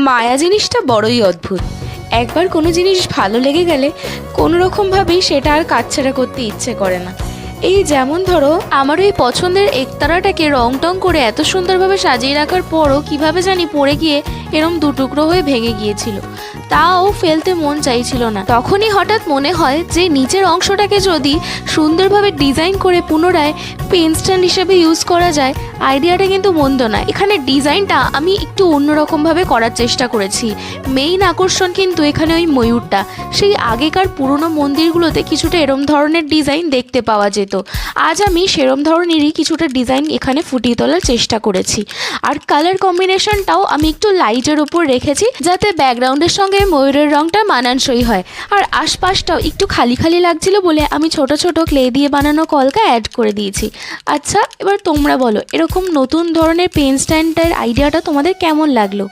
মায়া জিনিসটা বড়ই অদ্ভুত। একবার কোনো জিনিস ভালো লেগে গেলে কোনো রকমভাবেই সেটা আর কাটছাড়া করতে ইচ্ছে করে না। এই যেমন ধরো, আমার ওই পছন্দের একতারাটাকে রং টং করে এত সুন্দরভাবে সাজিয়ে রাখার পরও কিভাবে জানি পড়ে গিয়ে এরম দুটুকরো হয়ে ভেঙে গিয়েছিল, তাও ফেলতে মন চাইছিল না। তখনই হঠাৎ মনে হয় যে নিচের অংশটাকে যদি সুন্দরভাবে ডিজাইন করে পুনরায় পেন স্ট্যান্ড হিসেবে ইউজ করা যায়, আইডিয়াটা কিন্তু মন্দ না। এখানে ডিজাইনটা আমি একটু অন্যরকমভাবে করার চেষ্টা করেছি। মেইন আকর্ষণ কিন্তু এখানে ওই ময়ূরটা। সেই আগেকার পুরনো মন্দিরগুলোতে কিছুটা এরম ধরনের ডিজাইন দেখতে পাওয়া যেত। আজ আমি সেরম ধরনেরই কিছুটা ডিজাইন এখানে ফুটিয়ে তোলার চেষ্টা করেছি। আর কালার কম্বিনেশনটাও আমি একটু লাইটের উপর রেখেছি, যাতে ব্যাকগ্রাউন্ডের সঙ্গে ময়ূরের রংটা মানানসই হয়। আর আশপাশটাও একটু খালি খালি লাগছিল বলে আমি ছোট ছোট ক্লে দিয়ে বানানো কলকা অ্যাড করে দিয়েছি। আচ্ছা, এবার তোমরা বলো, এরকম নতুন ধরনের পেন স্ট্যান্ডের আইডিয়াটা তোমাদের কেমন লাগলো?